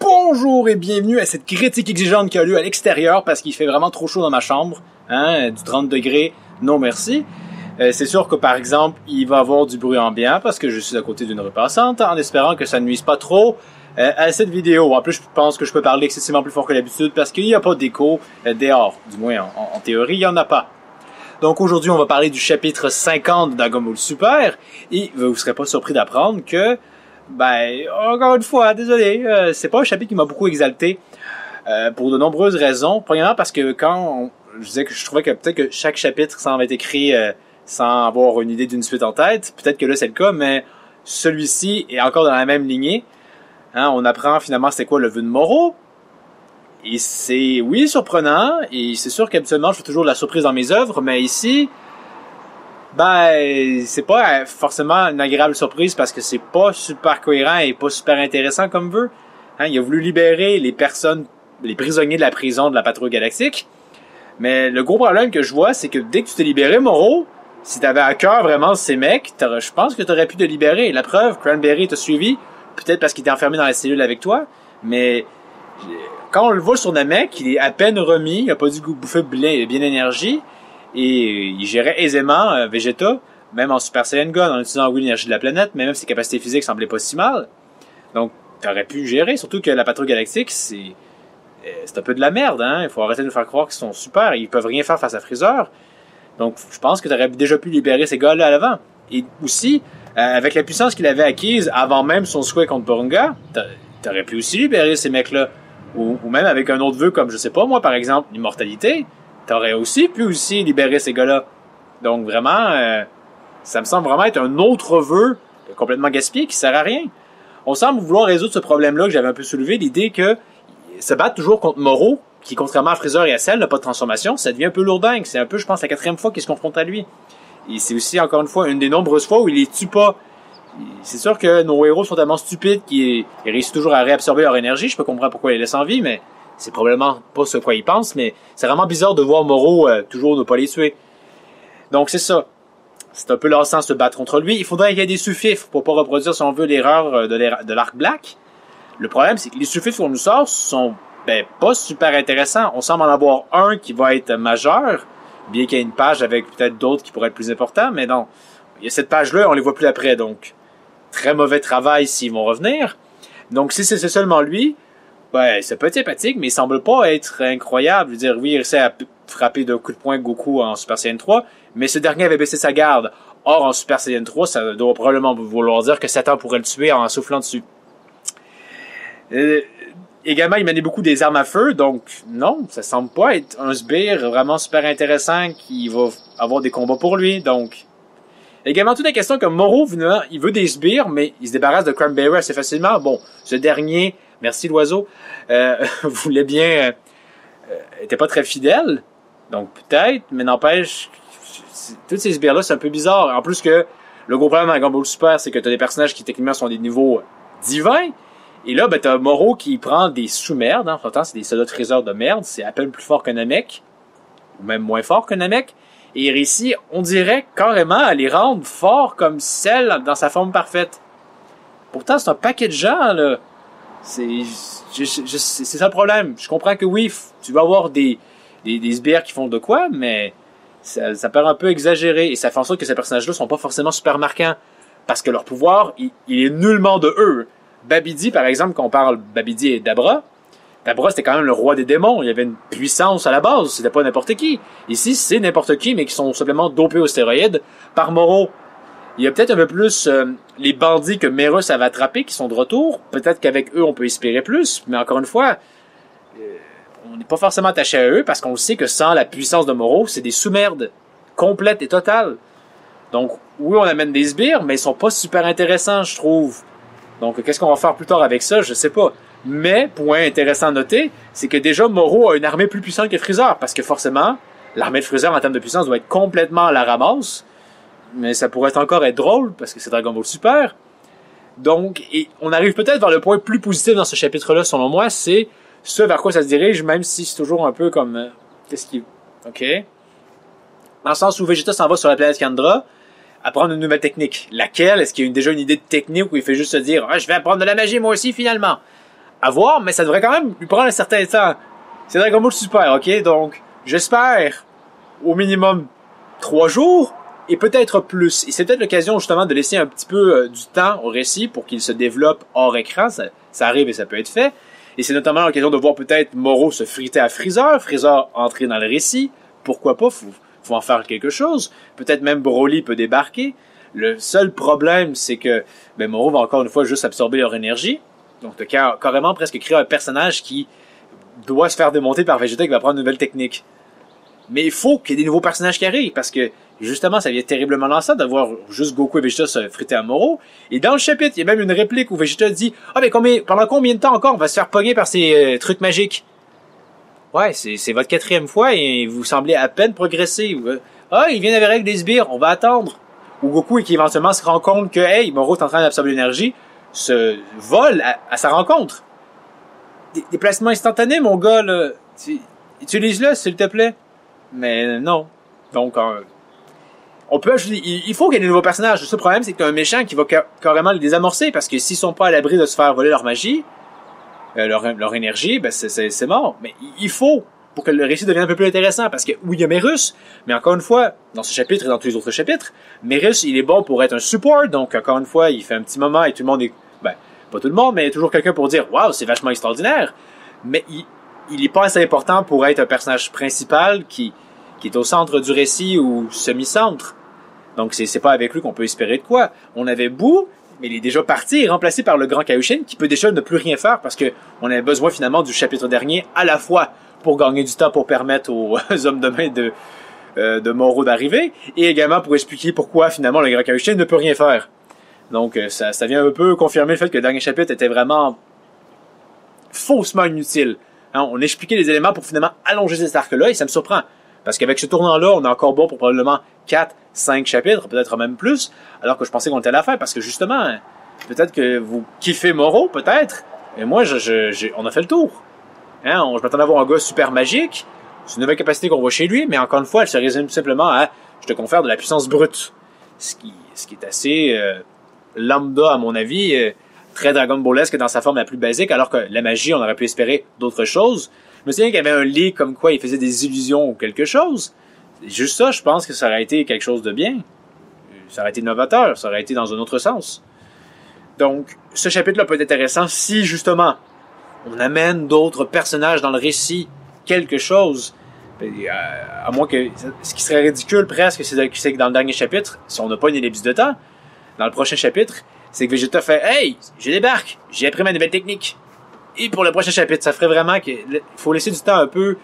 Bonjour et bienvenue à cette critique exigeante qui a lieu à l'extérieur parce qu'il fait vraiment trop chaud dans ma chambre. Du 30 degrés, non merci. C'est sûr que par exemple, il va y avoir du bruit ambiant parce que je suis à côté d'une rue passante en espérant que ça ne nuise pas trop à cette vidéo. En plus, je pense que je peux parler excessivement plus fort que d'habitude parce qu'il n'y a pas d'écho dehors. Du moins, en théorie, il n'y en a pas. Donc aujourd'hui, on va parler du chapitre 50 de Dragon Ball Super et vous ne serez pas surpris d'apprendre que encore une fois, désolé, c'est pas un chapitre qui m'a beaucoup exalté pour de nombreuses raisons. Premièrement, parce que je disais que je trouvais que peut-être que chaque chapitre semble être écrit sans avoir une idée d'une suite en tête. Peut-être que là c'est le cas, mais celui-ci est encore dans la même lignée. On apprend finalement c'était quoi le vœu de Moro. Et c'est, oui, surprenant. Et c'est sûr qu'habituellement je fais toujours de la surprise dans mes œuvres, mais ici, c'est pas forcément une agréable surprise parce que c'est pas super cohérent et pas super intéressant comme vœu. Il a voulu libérer les prisonniers de la prison de la patrouille galactique. Mais le gros problème que je vois, c'est que dès que tu t'es libéré, Moro, si t'avais à cœur vraiment ces mecs, je pense que t'aurais pu te libérer. La preuve, Cranberry t'a suivi, peut-être parce qu'il était enfermé dans la cellule avec toi, mais quand on le voit sur Namek, il est à peine remis, il a pas dû bouffer bien d'énergie. Et il gérait aisément Vegeta, même en Super Saiyan God, en utilisant l'énergie de la planète, mais même ses capacités physiques semblaient pas si mal. Donc, t'aurais pu gérer, surtout que la patrouille galactique, c'est un peu de la merde, Il faut arrêter de nous faire croire qu'ils sont super, ils peuvent rien faire face à Freezer. Donc, je pense que t'aurais déjà pu libérer ces gars-là à l'avant. Et aussi, avec la puissance qu'il avait acquise avant même son souhait contre Porunga, t'aurais pu aussi libérer ces mecs-là. Ou même avec un autre vœu comme, je sais pas moi, par exemple, l'immortalité. T'aurais aussi pu libérer ces gars-là. Donc vraiment, ça me semble vraiment être un autre vœu complètement gaspillé qui sert à rien. On semble vouloir résoudre ce problème-là que j'avais un peu soulevé, l'idée que se battre toujours contre Moro, qui contrairement à Freezer et à Cell n'a pas de transformation, ça devient un peu lourdingue. C'est un peu, je pense, la 4e fois qu'il se confronte à lui. Et c'est aussi, encore une fois, une des nombreuses fois où il les tue pas. C'est sûr que nos héros sont tellement stupides qu'ils réussissent toujours à réabsorber leur énergie. Je peux comprendre pourquoi ils les laissent en vie, mais c'est probablement pas ce quoi ils pensent, mais c'est vraiment bizarre de voir Moro toujours ne pas les tuer. Donc c'est ça. C'est un peu lassant de se battre contre lui. Il faudrait qu'il y ait des suffixes pour pas reproduire, si on veut, l'erreur de l'arc Black. Le problème, c'est que les suffixes qu'on nous sort sont pas super intéressants. On semble en avoir un qui va être majeur, bien qu'il y ait une page avec peut-être d'autres qui pourraient être plus importants, mais non. Il y a cette page-là, on les voit plus après, donc très mauvais travail s'ils vont revenir. Donc si c'est seulement lui, c'est pas sympathique, mais il semble pas être incroyable. Je veux dire, oui, il réussit à frapper d'un coup de poing Goku en Super Saiyan 3, mais ce dernier avait baissé sa garde. Or, en Super Saiyan 3, ça doit probablement vouloir dire que Satan pourrait le tuer en soufflant dessus. Également, il menait beaucoup des armes à feu, donc non, ça semble pas être un sbire vraiment super intéressant qui va avoir des combats pour lui, donc. Également, toute la question comme Moro, il veut des sbires, mais il se débarrasse de Cranberry assez facilement. Bon, ce dernier, merci l'oiseau, voulait bien, était pas très fidèle, donc peut-être, mais n'empêche, tous ces sbires-là, c'est un peu bizarre. En plus que, le gros problème avec Dragon Ball Super, c'est que t'as des personnages qui techniquement sont des niveaux divins, et là, t'as Moro qui prend des sous-merdes, en fait, c'est des soldats trésors de merde, c'est à peine plus fort qu'un Namek, ou même moins fort qu'un Namek, et il réussit, on dirait, carrément à les rendre forts comme Cell dans sa forme parfaite. Pourtant, c'est un paquet de gens, là. C'est ça le problème. Je comprends que oui, tu vas avoir des sbires qui font de quoi, mais ça paraît un peu exagéré. Et ça fait en sorte que ces personnages-là sont pas forcément super marquants. Parce que leur pouvoir, il est nullement de eux. Babidi, par exemple, quand on parle Babidi et Dabra, c'était quand même le roi des démons. Il y avait une puissance à la base. C'était pas n'importe qui. Ici, c'est n'importe qui, mais qui sont simplement dopés aux stéroïdes par Moro. Il y a peut-être un peu plus les bandits que Merus avait attrapés qui sont de retour. Peut-être qu'avec eux, on peut espérer plus. Mais encore une fois, on n'est pas forcément attaché à eux parce qu'on sait que sans la puissance de Moro, c'est des sous-merdes complètes et totales. Donc, oui, on amène des sbires, mais ils sont pas super intéressants, je trouve. Donc, qu'est-ce qu'on va faire plus tard avec ça? Je sais pas. Mais, point intéressant à noter, c'est que déjà Moro a une armée plus puissante que Freezer, parce que forcément, l'armée de Freezer en termes de puissance doit être complètement à la ramasse, mais ça pourrait encore être drôle, parce que c'est Dragon Ball Super. Donc, et on arrive peut-être vers le point plus positif dans ce chapitre-là, selon moi, c'est ce vers quoi ça se dirige, même si c'est toujours un peu comme... OK. Dans le sens où Vegeta s'en va sur la planète Kandra, apprendre une nouvelle technique. Laquelle? Est-ce qu'il y a déjà une idée de technique où il fait juste se dire « Ah, je vais apprendre de la magie moi aussi, finalement! » à voir, mais ça devrait quand même lui prendre un certain temps. C'est Dragon Ball Super, ok? Donc, j'espère au minimum 3 jours et peut-être plus. Et c'est peut-être l'occasion justement de laisser un petit peu du temps au récit pour qu'il se développe hors écran. Ça arrive et ça peut être fait. Et c'est notamment l'occasion de voir peut-être Moro se friter à Freezer, Freezer entrer dans le récit. Pourquoi pas? Faut en faire quelque chose. Peut-être même Broly peut débarquer. Le seul problème, c'est que Moro va encore une fois juste absorber leur énergie. Donc, t'as carrément presque créé un personnage qui doit se faire démonter par Vegeta qui va prendre une nouvelle technique. Mais il faut qu'il y ait des nouveaux personnages qui arrivent, parce que, justement, ça vient terriblement lançant d'avoir juste Goku et Vegeta se friter à Moro. Et dans le chapitre, il y a même une réplique où Vegeta dit « Ah, mais pendant combien de temps encore on va se faire pogner par ces trucs magiques? » Ouais, c'est votre 4e fois et vous semblez à peine progresser. Ah, il vient avec des sbires, on va attendre. Ou Goku et qui éventuellement se rend compte que, hey, Moro est en train d'absorber l'énergie, se vole à sa rencontre. Des placements instantanés, mon gars, là. Utilise-le, s'il te plaît. Mais non. Donc, on peut ajouter, il faut qu'il y ait des nouveaux personnages. Le seul problème, c'est que t'as un méchant qui va carrément les désamorcer, parce que s'ils sont pas à l'abri de se faire voler leur magie, leur énergie, ben c'est mort. Mais il faut, pour que le récit devienne un peu plus intéressant, parce que oui, il y a Merus, mais encore une fois, dans ce chapitre et dans tous les autres chapitres, Merus, il est bon pour être un support, donc encore une fois, il fait un petit moment et tout le monde est, ben, pas tout le monde, mais il y a toujours quelqu'un pour dire « Wow, c'est vachement extraordinaire », mais il est pas assez important pour être un personnage principal qui est au centre du récit ou semi-centre. Donc c'est pas avec lui qu'on peut espérer de quoi. On avait Boo, mais il est déjà parti et remplacé par le grand Kaioshin qui peut déjà ne plus rien faire parce que on avait besoin finalement du chapitre dernier à la fois pour gagner du temps pour permettre aux hommes de main de Moro d'arriver et également pour expliquer pourquoi finalement le grand Kaioshin ne peut rien faire. Donc ça vient un peu confirmer le fait que le dernier chapitre était vraiment faussement inutile. Hein, on expliquait les éléments pour finalement allonger cet arc-là et ça me surprend. Parce qu'avec ce tournant-là, on est encore bon pour probablement 4, 5 chapitres, peut-être même plus, alors que je pensais qu'on était à la fin, parce que justement, peut-être que vous kiffez Moro, peut-être, et moi, on a fait le tour. Hein, je m'attendais à avoir un gars super magique, c'est une nouvelle capacité qu'on voit chez lui, mais encore une fois, elle se résume simplement à « je te confère de la puissance brute ». Ce qui est assez lambda, à mon avis, très Dragon Ballesque dans sa forme la plus basique, alors que la magie, on aurait pu espérer d'autres choses. Je me souviens qu'il y avait un leak comme quoi il faisait des illusions ou quelque chose. Juste ça, je pense que ça aurait été quelque chose de bien. Ça aurait été novateur, ça aurait été dans un autre sens. Donc, ce chapitre-là peut être intéressant si, justement, on amène d'autres personnages dans le récit, quelque chose. À moins que... Ce qui serait ridicule presque, c'est que dans le dernier chapitre, si on n'a pas une ellipse de temps, dans le prochain chapitre, c'est que Vegeta fait « Hey, je débarque, j'ai appris ma nouvelle technique ». Et pour le prochain chapitre, ça ferait vraiment qu'il faut laisser du temps un peu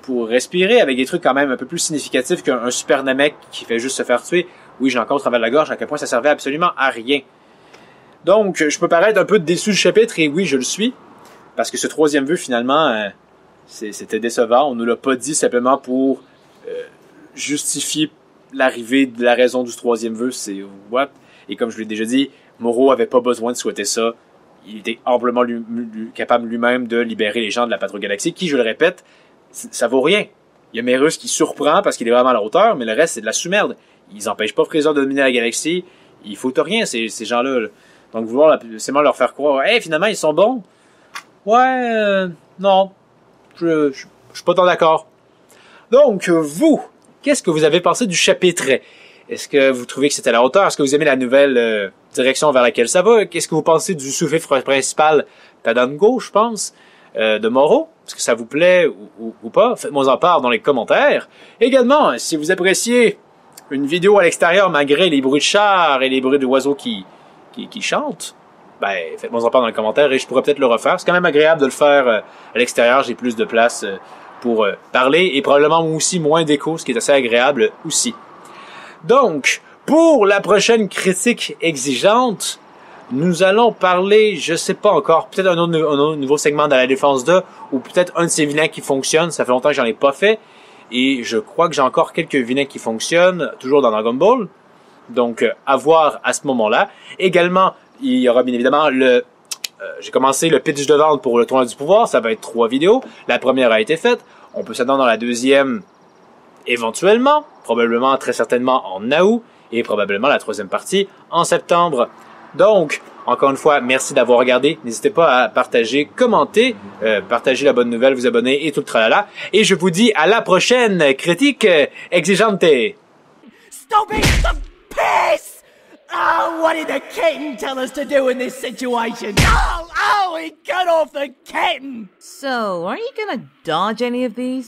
pour respirer avec des trucs quand même un peu plus significatifs qu'un Super Namek qui fait juste se faire tuer. Oui, j'ai encore au travers de la gorge à quel point ça servait absolument à rien. Donc, je peux paraître un peu déçu du chapitre, et oui, je le suis, parce que ce troisième vœu, finalement, c'était décevant. On nous l'a pas dit simplement pour justifier l'arrivée de la raison du troisième vœu, c'est what? Et comme je l'ai déjà dit, Moro avait pas besoin de souhaiter ça. Il était amplement capable lui-même de libérer les gens de la Patrouille Galaxie, qui, je le répète, ça vaut rien. Il y a Merus qui surprend parce qu'il est vraiment à la hauteur, mais le reste, c'est de la sous-merde. Ils empêchent pas Freezer de dominer la galaxie. Ils foutent rien, ces gens-là. Là. Donc, vouloir seulement leur faire croire, hey, finalement, ils sont bons. Ouais, non. Je suis pas tant d'accord. Donc, vous, qu'est-ce que vous avez pensé du chapitre? Est-ce que vous trouvez que c'était à la hauteur? Est-ce que vous aimez la nouvelle direction vers laquelle ça va? Qu'est-ce que vous pensez du sous-fifre principal Tadango, je pense, de Moro? Est-ce que ça vous plaît ou pas? Faites-moi en part dans les commentaires. Également, si vous appréciez une vidéo à l'extérieur malgré les bruits de chars et les bruits d'oiseaux qui chantent, ben, faites-moi en part dans les commentaires et je pourrais peut-être le refaire. C'est quand même agréable de le faire à l'extérieur. J'ai plus de place pour parler et probablement aussi moins d'écho, ce qui est assez agréable aussi. Donc, pour la prochaine critique exigeante, nous allons parler, je sais pas encore, peut-être un autre nouveau segment dans la défense 2, ou peut-être un de ces vilains qui fonctionne. Ça fait longtemps que j'en ai pas fait, et je crois que j'ai encore quelques vilains qui fonctionnent, toujours dans Dragon Ball. Donc, à voir à ce moment-là. Également, il y aura bien évidemment j'ai commencé le pitch de vente pour le tournoi du pouvoir, ça va être 3 vidéos. La première a été faite, on peut s'attendre dans la deuxième éventuellement, probablement très certainement en août, et probablement la troisième partie en septembre. Donc, Encore une fois, merci d'avoir regardé. N'hésitez pas à partager, commenter, partager la bonne nouvelle, vous abonner et tout le tralala. Et je vous dis à la prochaine critique exigeante. Stop it! The piss! Oh, what did the kitten tell us to do in this situation? Oh, he cut off the kitten! So, aren't you gonna dodge any of these?